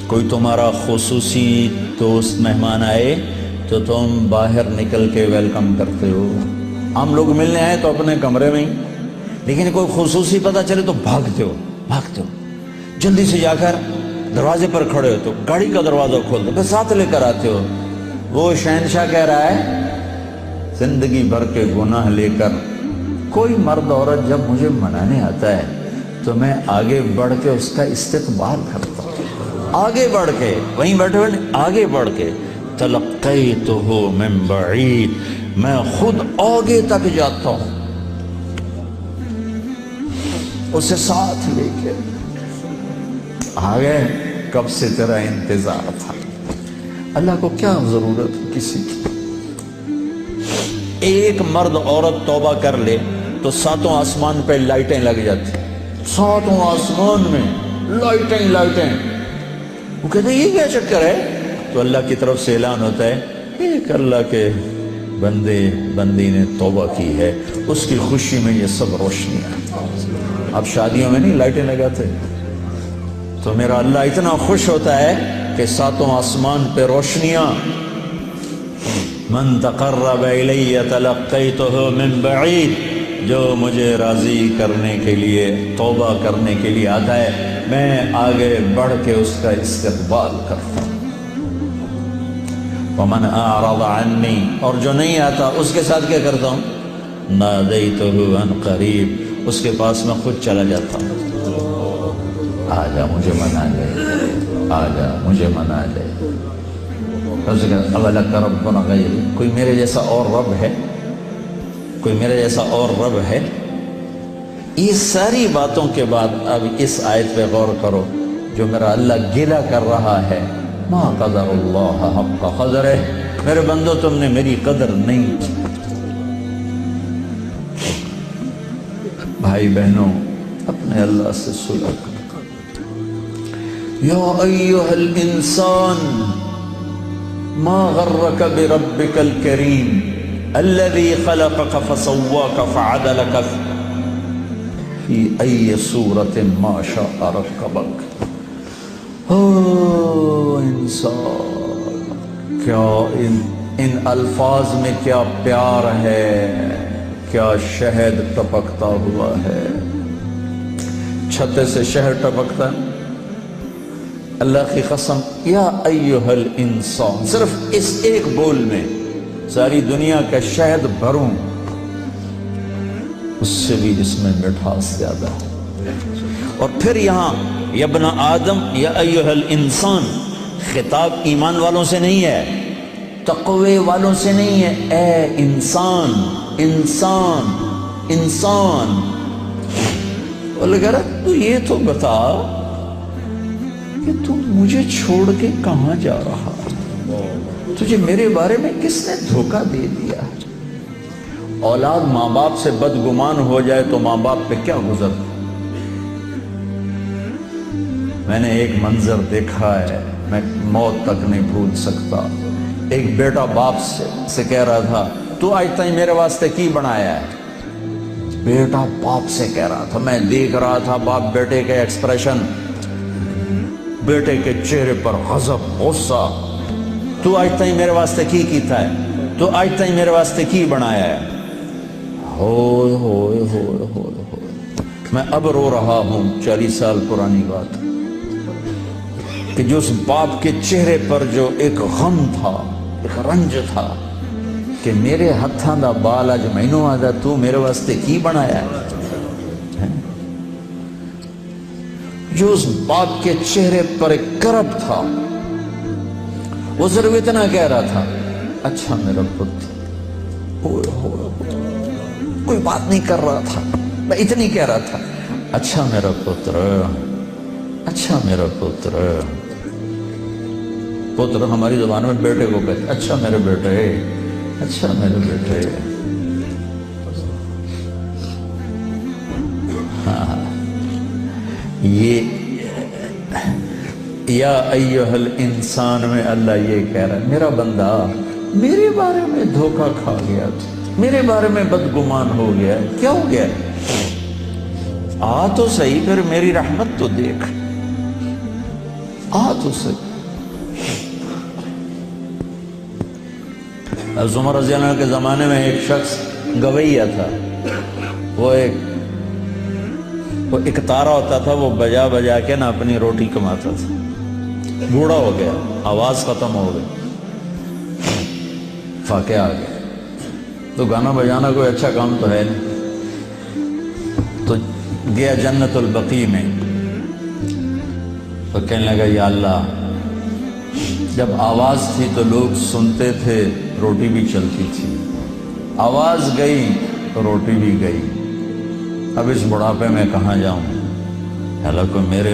کوئی تمہارا خصوصی دوست مہمان آئے تو تم باہر نکل کے ویلکم کرتے ہو. ہم لوگ ملنے آئے تو اپنے کمرے میں ہی، لیکن کوئی خصوصی پتہ چلے تو بھاگتے ہو جلدی سے جا کر دروازے پر کھڑے ہو تو گاڑی کا دروازہ کھول دو، پھر ساتھ لے کر آتے ہو. وہ شہنشاہ کہہ رہا ہے زندگی بھر کے گناہ لے کر کوئی مرد عورت جب مجھے منانے آتا ہے تو میں آگے بڑھ کے اس کا استقبال کرتا ہوں، آگے بڑھ کے، وہیں بیٹھے ہوئے آگے بڑھ کے تلقیتہ من بعید، میں خود آگے تک جاتا ہوں اسے ساتھ لے کے. آگے کب سے تیرا انتظار تھا. اللہ کو کیا ضرورت کسی کی. ایک مرد عورت توبہ کر لے تو ساتوں آسمان پہ لائٹیں لگ جاتی، ساتوں آسمان میں لائٹیں. وہ کہتے ہیں یہ کیا چکر ہے؟ تو اللہ کی طرف سے اعلان ہوتا ہے ایک اللہ کے بندی نے توبہ کی ہے، اس کی خوشی میں یہ سب روشنیاں. اب شادیوں میں نہیں لائٹیں لگاتے، تو میرا اللہ اتنا خوش ہوتا ہے کہ ساتوں آسمان پہ روشنیاں. من تقرب الی تلقیتہ من بعید، جو مجھے راضی کرنے کے لیے توبہ کرنے کے لیے آتا ہے میں آگے بڑھ کے اس کا استقبال کرتا ہوں. ومن اعرض عنی، اور جو نہیں آتا اس کے ساتھ کیا کرتا ہوں؟ نادیتہ عن قریب، اس کے پاس میں خود چلا جاتا ہوں. آجا مجھے منا لے، آجا مجھے منا لے. اولک ربنا غیر، کوئی میرے جیسا اور رب ہے؟ کوئی میرے جیسا اور رب ہے؟ یہ ساری باتوں کے بعد اب اس آیت پہ غور کرو جو میرا اللہ گلہ کر رہا ہے. ما قدر اللہ حق قدرہ، میرے بندو تم نے میری قدر نہیں کی. بھائی بہنوں اپنے اللہ سے صلح کرو. یا ایہا الانسان ما غرک بربک الکریم الذی خلقک فسواک فعدلک فی ای صورت ما شاء رکبک. انسان، کیا ان الفاظ میں کیا پیار ہے، کیا شہد ٹپکتا ہوا ہے. چھتے سے شہد ٹپکتا ہے. اللہ کی قسم، یا ایہا الانسان، صرف اس ایک بول میں ساری دنیا کا شہد بھروں اس سے بھی اس میں مٹھاس زیادہ ہے. اور پھر یہاں یا ابن آدم یا ایہا الانسان، خطاب ایمان والوں سے نہیں ہے، تقوی والوں سے نہیں ہے. اے انسان، انسان، انسان. اور لگا رہا تو یہ تو بتا کہ تو مجھے چھوڑ کے کہاں جا رہا، تجھے میرے بارے میں کس نے دھوکہ دے دیا. اولاد ماں باپ سے بدگمان ہو جائے تو ماں باپ پہ کیا گزرتا. میں نے ایک منظر دیکھا ہے میں موت تک نہیں بھول سکتا. ایک بیٹا باپ سے کہہ رہا تھا تو آج تک میرے واسطے کی بنایا ہے. بیٹا باپ سے کہہ رہا تھا، میں دیکھ رہا تھا باپ بیٹے کے ایکسپریشن، بیٹے کے چہرے پر غضب، غصہ. تو آج تک میرے واسطے کی کیتا ہے، تو آج تک میرے واسطے کی بنایا ہے. ہوئے ہوئے ہوئے ہوئے ہوئے. میں اب رو رہا ہوں 40 سال پرانی بات کہ جو اس باپ کے چہرے پر جو ایک غم تھا، ایک رنج تھا کہ میرے ہتھاں دا بال اج مینوں آدا تو میرے واسطے کی بنایا ہے. جو اس باپ کے چہرے پر ایک کرب تھا، وہ صرف اتنا کہہ رہا تھا اچھا میرا پتر. کوئی بات نہیں کر رہا تھا، میں اتنی کہہ رہا تھا اچھا میرا پتر، اچھا میرا پتر. پتر ہماری زبان میں بیٹے کو کہتے اچھا میرے بیٹے، اچھا میرے بیٹے. یہ یا ایہا الانسان میں اللہ یہ کہہ رہا ہے میرا بندہ میرے بارے میں دھوکہ کھا گیا، میرے بارے میں بدگمان ہو گیا. کیا ہو گیا؟ آ تو صحیح، پھر میری رحمت تو دیکھ. ہاتھ اسے. حضرت عمر رضی اللہ عنہ کے زمانے میں ایک شخص گویہ تھا. وہ ایک تارا ہوتا تھا, وہ بجا بجا کے نا اپنی روٹی کماتا تھا. بوڑھا ہو گیا, آواز ختم ہو گئی, فاقے آ گیا. تو گانا بجانا کوئی اچھا کام تو ہے نہیں. تو گیا جنت البقیع میں, تو کہنے لگا یا اللہ, جب آواز تھی تو لوگ سنتے تھے, روٹی بھی چلتی تھی. آواز گئی تو روٹی بھی گئی. اب اس بڑھاپے میں کہاں جاؤں؟ اللہ کو میرے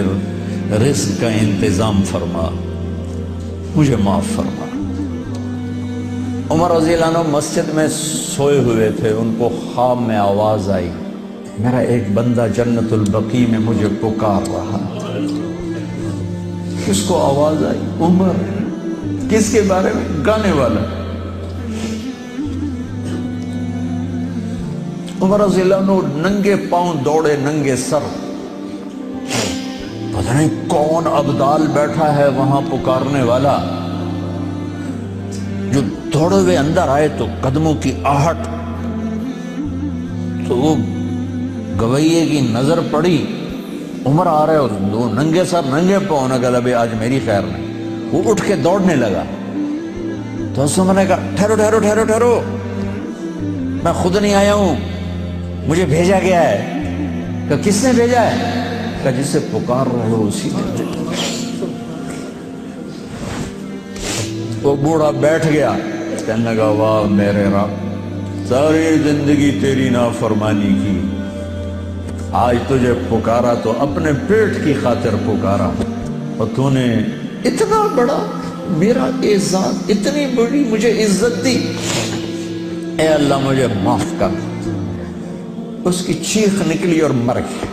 رزق کا انتظام فرما, مجھے معاف فرما. عمر رضی اللہ عنہ مسجد میں سوئے ہوئے تھے, ان کو خواب میں آواز آئی, میرا ایک بندہ جنت البقیع میں مجھے پکار رہا. کس کو آواز آئی؟ عمر. کس کے بارے میں؟ گانے والا. عمر رضی اللہ عنہ ننگے پاؤں دوڑے, ننگے سر. پتہ نہیں کون ابدال بیٹھا ہے وہاں پکارنے والا. جو دوڑے ہوئے اندر آئے تو قدموں کی آہٹ, تو وہ گویے کی نظر پڑی, عمر آ رہے, دو ننگے سر ننگے پاؤں. نے کہا ابھی آج میری خیر نہیں. وہ اٹھ کے دوڑنے لگا. تو اس نے کہا ٹھہرو ٹھہرو ٹھہرو ٹھہرو, میں خود نہیں آیا ہوں, مجھے بھیجا گیا ہے. کہ کس نے بھیجا ہے؟ کہ جس سے پکار رہے ہو اسی نے. وہ بوڑھا بیٹھ گیا, کہنے لگا واہ میرے رب, ساری زندگی تیری نافرمانی کی, آج تجھے پکارا تو اپنے پیٹ کی خاطر پکارا, اور تو نے اتنا بڑا میرا اعزاز, اتنی بڑی مجھے عزت دی. اے اللہ مجھے معاف کر. اس کی چیخ نکلی اور مر گئی.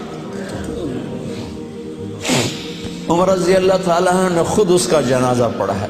عمر رضی اللہ تعالیٰ نے خود اس کا جنازہ پڑھا ہے.